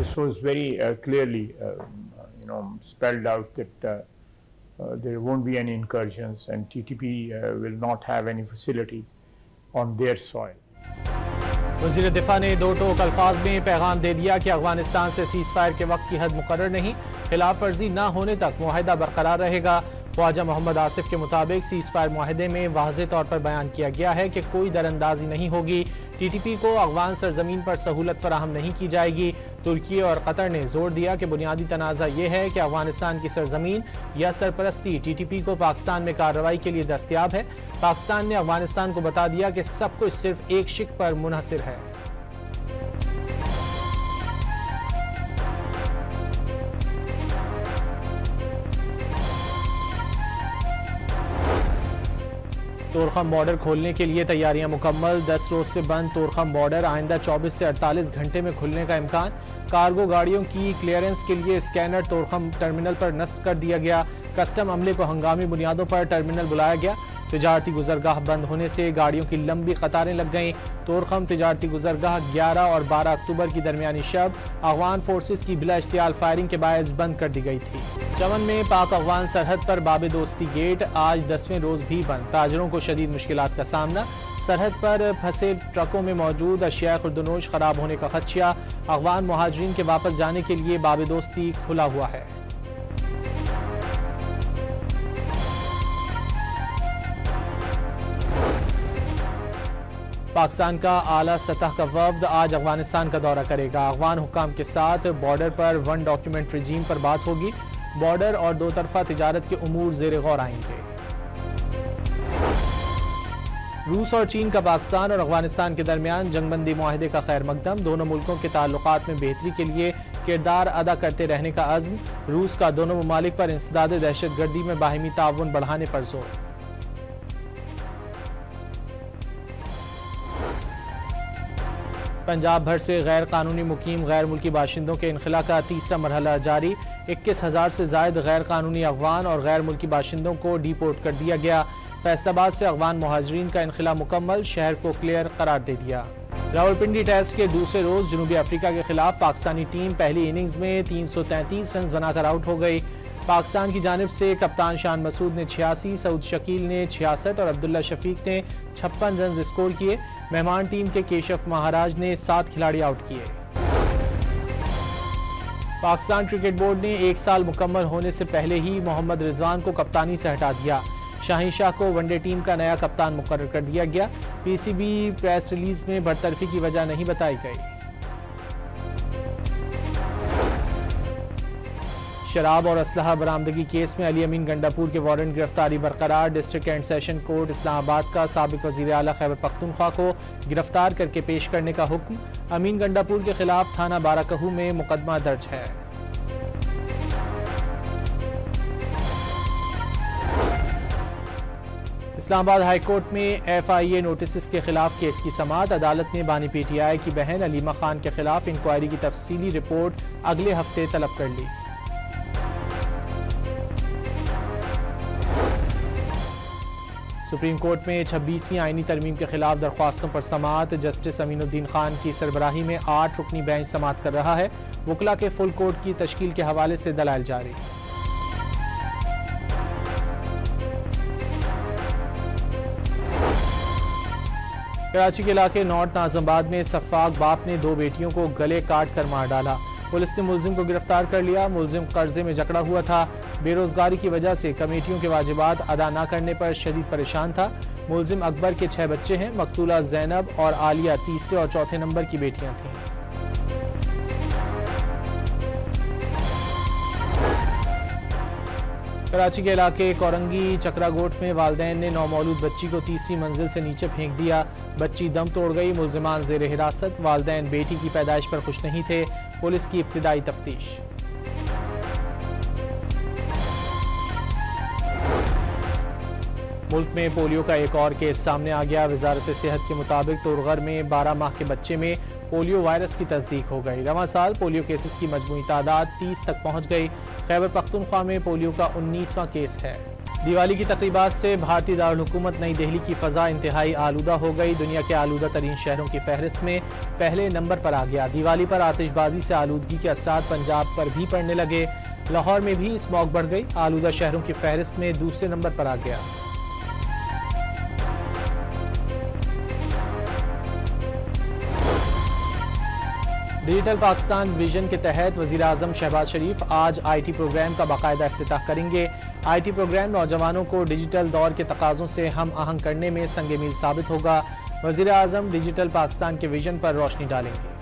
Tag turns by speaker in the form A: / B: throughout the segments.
A: this was very clearly, spelled out that there won't be any incursions and TTP will not have any facility on their soil.
B: वज़ीर दिफा ने दो टोक अल्फाज में पैगाम दे दिया कि अफगानिस्तान से सीज़ फायर के वक्त की हद मुकर्रर नहीं, खिलाफ वर्जी न होने तक मुआहिदा बरकरार रहेगा। ख्वाजा मोहम्मद आसिफ के मुताबिक सीज़ फायर मुआहिदे में वाज़ेह तौर पर बयान किया गया है कि कोई दरअंदाजी नहीं होगी, TTP को अफगान सरजमीन पर सहूलत फराहम नहीं की जाएगी। तुर्की और कतर ने जोर दिया कि बुनियादी तनाज़ा ये है कि अफगानिस्तान की सरजमीन या सरपरस्ती TTP को पाकिस्तान में कार्रवाई के लिए दस्तयाब है। पाकिस्तान ने अफगानिस्तान को बता दिया कि सब कुछ सिर्फ एक शिक पर मुनहसिर है। तोरखम बॉर्डर खोलने के लिए तैयारियां मुकम्मल, 10 रोज से बंद तोरखम बॉर्डर आइंदा 24 से 48 घंटे में खुलने का इम्कान। कार्गो गाड़ियों की क्लियरेंस के लिए स्कैनर तोरखम टर्मिनल पर नस्ब कर दिया गया। कस्टम अमले को हंगामी बुनियादों पर टर्मिनल बुलाया गया। तिजारती गुजरगाह बंद होने से गाड़ियों की लंबी कतारें लग गईं। तोरखम तिजारती गुजरगाह 11 और 12 अक्टूबर की दरमियानी शब अफगान फोर्सेस की बिला इश्तियाल फायरिंग के बायस बंद कर दी गई थी। चमन में पाक अफगान सरहद पर बाबे दोस्ती गेट आज 10वें रोज भी बंद, ताजरों को शदीद मुश्किलात का सामना। सरहद पर फंसे ट्रकों में मौजूद अशिया खुर्दनोश खराब होने का खदशा। अफगान मुहाजिरीन के वापस जाने के लिए बाबे दोस्ती खुला हुआ है। पाकिस्तान का आला सतह का वफ्द आज अफगानिस्तान का दौरा करेगा। अफगान हुक्काम के साथ बॉर्डर पर वन डॉक्यूमेंट रजीम पर बात होगी। बॉर्डर और दो तरफा तिजारत के उमूर ज़ेर गौर आएंगे। रूस और चीन का पाकिस्तान और अफगानिस्तान के दरमियान जंगबंदी मुआहिदे का खैर मकदम। दोनों मुल्कों के ताल्लुकात में बेहतरी के लिए किरदार अदा करते रहने का अज़्म। रूस का दोनों ममालिक पर इंसदाद दहशतगर्दी में बाहिमी ताउन बढ़ाने पर जोर। पंजाब भर से गैर कानूनी मुकीम गैर मुल्की बाशिंदों के इनखला का तीसरा मरहला जारी। 21,000 से जायद गैर कानूनी अफगान और गैर मुल्की बाशिंदों को डिपोर्ट कर दिया गया। फैसलाबाद से अफगान मुहाजिरीन का इनखला मुकम्मल, शहर को क्लियर करार दे दिया। रावलपिंडी टेस्ट के दूसरे रोज जनूबी अफ्रीका के खिलाफ पाकिस्तानी टीम पहली इनिंग्स में 333 रन बनाकर आउट हो गई। पाकिस्तान की जानिब से कप्तान शान मसूद ने 86, सऊद शकील ने 66 और अब्दुल्ला शफीक ने 56 रन स्कोर किए। मेहमान टीम के केशव महाराज ने 7 खिलाड़ी आउट किए। पाकिस्तान क्रिकेट बोर्ड ने 1 साल मुकम्मल होने से पहले ही मोहम्मद रिजवान को कप्तानी से हटा दिया। शाहीन शाह को वनडे टीम का नया कप्तान मुकर्रर कर दिया गया। PCB प्रेस रिलीज में बरतरफी की वजह नहीं बताई गई। शराब और असलहा बरामदगी केस में अली अमीन गंडापुर के वारंट गिरफ्तारी बरकरार। District and session court Islamabad का साबिक वज़ीर आला खैबर पख्तूनख्वा को गिरफ्तार करके पेश करने का हुक्म। अमीन गंडापुर के खिलाफ थाना बाराकहू में मुकदमा दर्ज है। इस्लामाबाद हाई कोर्ट में FIA नोटिस के खिलाफ केस की समाअत। अदालत ने बानी PTI की बहन अलीमा खान के खिलाफ इंक्वायरी की तफसीली रिपोर्ट अगले हफ्ते तलब कर ली। सुप्रीम कोर्ट में 26वीं आईनी तरमीम के खिलाफ दरख्वास्तों पर समाअत। जस्टिस अमीनुद्दीन खान की सरबराही में 8 रुकनी बेंच समाअत कर रहा है। वकला के फुल कोर्ट की तश्कील के हवाले से दलाइल जारी। कराची के इलाके नॉर्थ नाजमाबाद में सफाक बाप ने 2 बेटियों को गले काट कर मार डाला। पुलिस ने मुलजिम को गिरफ्तार कर लिया। मुलजिम कर्जे में जकड़ा हुआ था। बेरोजगारी की वजह से कमेटियों के वाजिबात अदा न करने पर शदीद परेशान था। मुलजिम अकबर के 6 बच्चे हैं। मकतूला जैनब और आलिया तीसरे और चौथे नंबर की बेटियां थीं। कराची के इलाके कोरंगी चक्रागोट में वालिदैन ने नौमौलूद बच्ची को तीसरी मंजिल से नीचे फेंक दिया। बच्ची दम तोड़ गई। मुलजिमान जेर हिरासत। वालिदैन बेटी की पैदाइश पर खुश नहीं थे। पुलिस की इब्तिदाई तफ्तीश। मुल्क में पोलियो का एक और केस सामने आ गया। वजारत सेहत के मुताबिक तुरगर में 12 माह के बच्चे में पोलियो वायरस की तस्दीक हो गई। रवां साल पोलियो केसेस की मजमूई तादाद 30 तक पहुंच गई। खैबर पख्तूनख्वा में पोलियो का 19वां केस है। दिवाली की तकरीबात से भारतीय दारुल हुकूमत नई दिल्ली की फ़ज़ा इंतहाई आलूदा हो गई। दुनिया के आलूदा तरीन शहरों की फहरिस्त में पहले नंबर पर आ गया। दिवाली पर आतिशबाजी से आलूदगी के असरात पंजाब पर भी पड़ने लगे। लाहौर में भी स्मॉग बढ़ गई। आलूदा शहरों की फहरिस्त में दूसरे नंबर पर आ गया। डिजिटल पाकिस्तान विजन के तहत वज़ीर आज़म शहबाज शरीफ आज IT प्रोग्राम का बाकायदा इफ्तिताह करेंगे। IT प्रोग्राम नौजवानों को डिजिटल दौर के तकाज़ों से हम आहंग करने में संगे मील साबित होगा। वज़ीर आज़म डिजिटल पाकिस्तान के विजन पर रोशनी डालेंगे।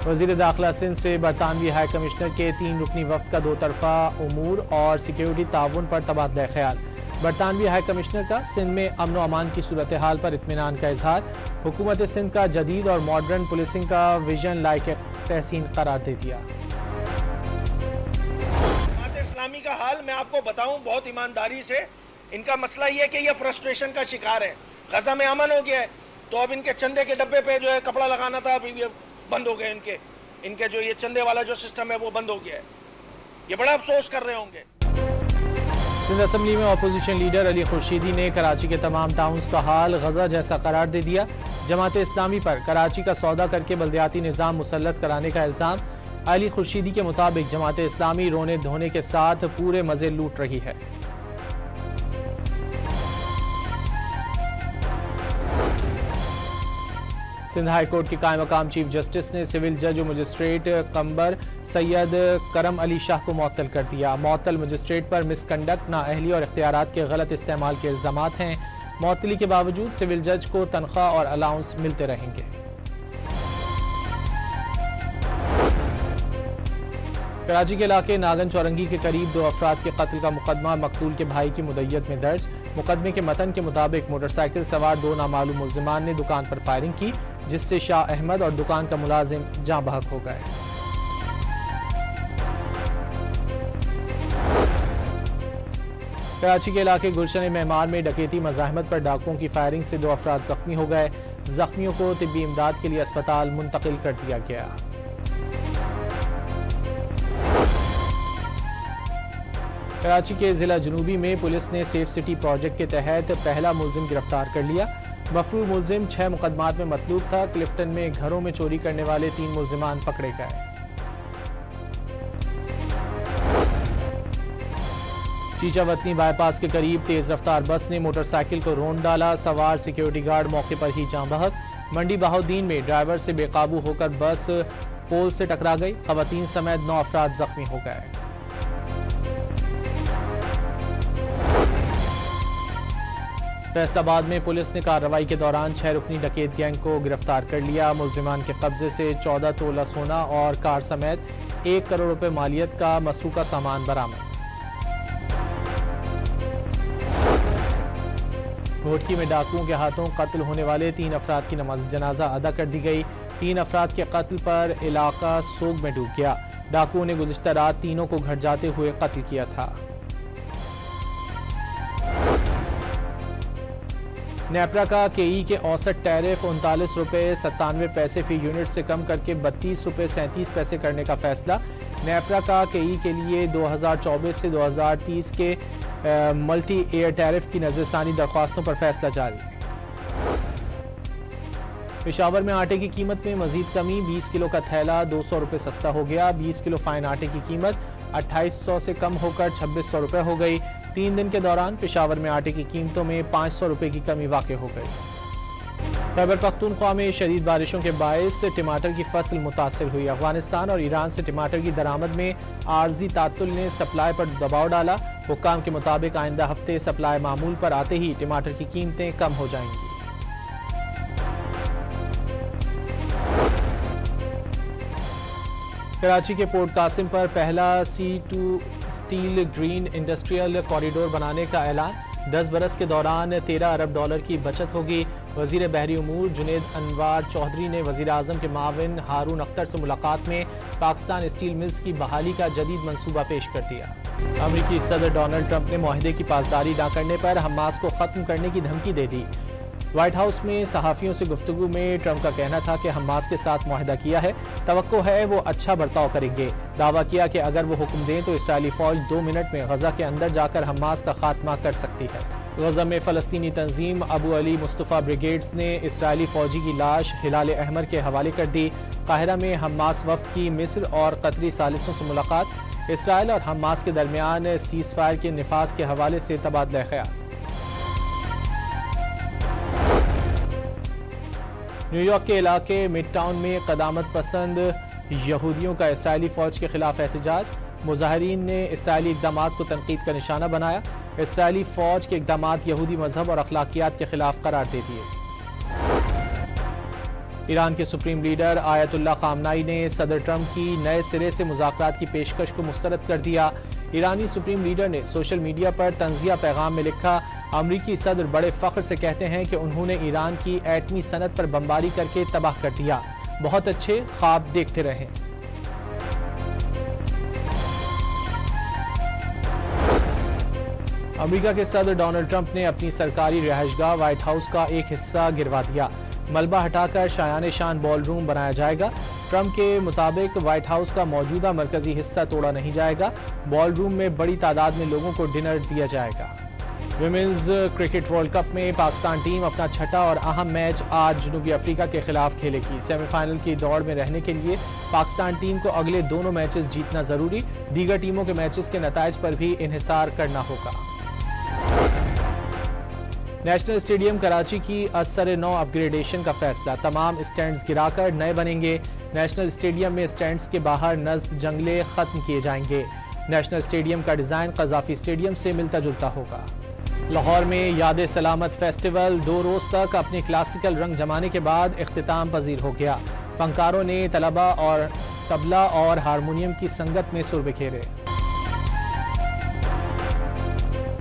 B: वज़ीर दाखिला सिंध से बरतानवी हाई कमिश्नर के 3 रुकनी वफ़द का 2 तरफ़ा उमूर और सिक्योरिटी ताउन पर तबादला ख्याल। बरतानवी हाई कमिश्नर का सिंध में अमन व अमान की सूरत हाल पर इत्मीनान का इजहार। हुकूमत सिंध का जदीद और मॉडर्न पुलिसिंग का विजन लायक तहसीन करार दे दिया।
C: जमात इस्लामी का हाल मैं आपको बताऊं बहुत ईमानदारी से, इनका मसला ये है कि ये फ्रस्ट्रेशन का शिकार है। गजा में अमन हो गया है तो अब इनके चंदे के डब्बे पे जो है कपड़ा लगाना था, अभी ये बंद हो गए। इनके जो ये चंदे वाला जो सिस्टम है वो बंद हो गया है। ये बड़ा अफसोस कर रहे होंगे।
B: सिंध असम्बली में अपोजिशन लीडर अली खुर्शीदी ने कराची के तमाम टाउन्स का हाल गजा जैसा करार दे दिया। जमात इस्लामी पर कराची का सौदा करके बल्दियाती निज़ाम मुसल्लत कराने का इल्ज़ाम। अली खुर्शीदी के मुताबिक जमात इस्लामी रोने धोने के साथ पूरे मज़े लूट रही है। सिंध हाई कोर्ट के कायम मकाम चीफ जस्टिस ने सिविल जज और मजिस्ट्रेट कंबर सैयद करम अली शाह को मुअत्तल कर दिया। मुअत्तल मजिस्ट्रेट पर मिसकंडक्ट, नाअहली और इख्तियारात के गलत इस्तेमाल के इल्ज़ामात हैं। मुअत्तली के बावजूद सिविल जज को तनख्वाह और अलाउंस मिलते रहेंगे। कराची के इलाके नागन चौरंगी के करीब 2 अफराद के कत्ल का मुकदमा मकतूल के भाई की मुद्दत में दर्ज। मुकदमे के मतन के मुताबिक मोटरसाइकिल सवार 2 नामालूम मुल्जिमान ने दुकान पर फायरिंग की, जिससे शाह अहमद और दुकान का मुलाजिम जाँ बहक हो गए। कराची के इलाके गुलशन मेहमान में डकैती मज़ाहमत पर डाकुओं की फायरिंग से 2 अफराद जख्मी हो गए। जख्मियों को तिब्बी इमदाद के लिए अस्पताल मुंतकिल कर दिया गया। कराची के जिला जनूबी में पुलिस ने सेफ सिटी प्रोजेक्ट के तहत पहला मुलजिम गिरफ्तार कर लिया। मफरूर मुलजिम 6 मुकदमात में मतलूब था। क्लिफ्टन में घरों में चोरी करने वाले 3 मुलजिमान पकड़े गए। चीचा वतनी बाईपास के करीब तेज रफ्तार बस ने मोटरसाइकिल को रोंद डाला। सवार सिक्योरिटी गार्ड मौके पर ही जाँ बहक। मंडी बहाउद्दीन में ड्राइवर से बेकाबू होकर बस पोल से टकरा गई। खवातीन समेत 9 अफराद जख्मी हो गए। फैसलाबाद में पुलिस ने कार्रवाई के दौरान 6 रुकनी डकैत गैंग को गिरफ्तार कर लिया। मुलजिमान के कब्जे से 14 तोला सोना और कार समेत 1 करोड़ रुपए मालियत का मसरूका सामान बरामद। घोटकी में डाकुओं के हाथों कत्ल होने वाले 3 अफराद की नमाज जनाजा अदा कर दी गई। 3 अफराद के कत्ल पर इलाका सोग में डूब गया। डाकुओं ने गुज़िश्ता रात तीनों को घर जाते हुए कत्ल किया था। नेपरा का केई के औसत टैरिफ 39 रुपये 97 पैसे फी यूनिट से कम करके 32 रुपये 37 पैसे करने का फैसला। नेपरा का केई के लिए 2024 से 2030 के मल्टी एयर टैरिफ की नज़रसानी दरख्वास्तों पर फैसला जारी। पेशावर में आटे की कीमत में मजीद कमी। 20 किलो का थैला 200 रुपये सस्ता हो गया। 20 किलो फाइन आटे की कीमत 2800 से कम होकर 2600 रुपये हो गई। 3 दिन के दौरान पेशावर में आटे की कीमतों में 500 रुपये की कमी वाक़ई हो गई। खैबर पख्तूनख्वा में शदीद बारिशों के बायस टमाटर की फसल मुतासर हुई। अफगानिस्तान और ईरान से टमाटर की दरामद में आर्जी तातुल ने सप्लाई पर दबाव डाला। हुक्काम के मुताबिक आइंदा हफ्ते सप्लाई मामूल पर आते ही टमाटर की कीमतें कम हो जाएंगी। कराची के पोर्ट कासिम पर पहला C2 steel green industrial corridor बनाने का ऐलान। 10 बरस के दौरान $13 अरब की बचत होगी। वजीर बहरी उमूर जुनेद अनवार चौधरी ने वजीर आज़म के माविन हारून अख्तर से मुलाकात में पाकिस्तान स्टील मिल्स की बहाली का जदीद मंसूबा पेश कर दिया। अमरीकी सदर डोनाल्ड ट्रंप ने मुआहदे की पासदारी न करने पर हमास को ख़त्म करने की धमकी दे दी। व्हाइट हाउस में सहाफ़ियों से गुफ्तगू में ट्रंप का कहना था कि हमास के साथ मुआहदा किया है, तवक्को है वो अच्छा बर्ताव करेंगे। दावा किया कि अगर वो हुक्म दें तो इसराइली फ़ौज 2 मिनट में गजा के अंदर जाकर हमास का खात्मा कर सकती है। गजा में फ़लस्तीनी तंजीम अबू अली मुस्तफ़ा ब्रिगेड्स ने इसराइली फ़ौजी की लाश हिलाल अहमर के हवाले कर दी। काहिरा में हमास वफ़द की मिस्र और कतरी सालिसों से मुलाकात। इसराइल और हमास के दरमियान सीज़ फायर के निफाज के हवाले से तबादला ख्याल। न्यूयॉर्क के इलाके मिड टाउन में क़दामत पसंद यहूदियों का इसराइली फ़ौज के खिलाफ एहतजाज। मुजाहिरीन ने इसराइली इक़दामात को तनकीद का निशाना बनाया। इसराइली फ़ौज के इक़दामात यहूदी मजहब और अखलाकियात के खिलाफ करार दे दिए। ईरान के सुप्रीम लीडर आयतुल्लाह खामनाई ने सदर ट्रंप की नए सिरे से मुज़ाकरात की पेशकश को मुस्तरद कर दिया। ईरानी सुप्रीम लीडर ने सोशल मीडिया पर तंज़िया पैगाम में लिखा, अमरीकी सदर बड़े फ़ख्र से कहते हैं कि उन्होंने ईरान की एटमी सनत पर बमबारी करके तबाह कर दिया। बहुत अच्छे ख्वाब देखते रहें। अमेरिका के सदर डोनाल्ड ट्रंप ने अपनी सरकारी रिहाइशगाह व्हाइट हाउस का एक हिस्सा गिरवा दिया। मलबा हटाकर शायान शान बॉल रूम बनाया जाएगा। ट्रंप के मुताबिक व्हाइट हाउस का मौजूदा मरकजी हिस्सा तोड़ा नहीं जाएगा। बॉल रूम में बड़ी तादाद में लोगों को डिनर दिया जाएगा। विमेंस क्रिकेट वर्ल्ड कप में पाकिस्तान टीम अपना छठा और अहम मैच आज जनूबी अफ्रीका के खिलाफ खेलेगी। सेमीफाइनल की दौड़ में रहने के लिए पाकिस्तान टीम को अगले दोनों मैचेस जीतना जरूरी। दीगर टीमों के मैचेस के नताइज पर भी इन्हिसार करना होगा। नेशनल स्टेडियम कराची की असर नौ अपग्रेडेशन का फैसला। तमाम स्टैंड्स गिराकर नए बनेंगे। नेशनल स्टेडियम में स्टैंड्स के बाहर नस्ब जंगले खत्म किए जाएंगे। नेशनल स्टेडियम का डिज़ाइन कज़ाफ़ी स्टेडियम से मिलता जुलता होगा। लाहौर में याद सलामत फेस्टिवल 2 रोज़ तक अपने क्लासिकल रंग जमाने के बाद इख्तिताम पजीर हो गया। फनकारों ने तलबा और तबला और हारमोनियम की संगत में सुर बिखेरे।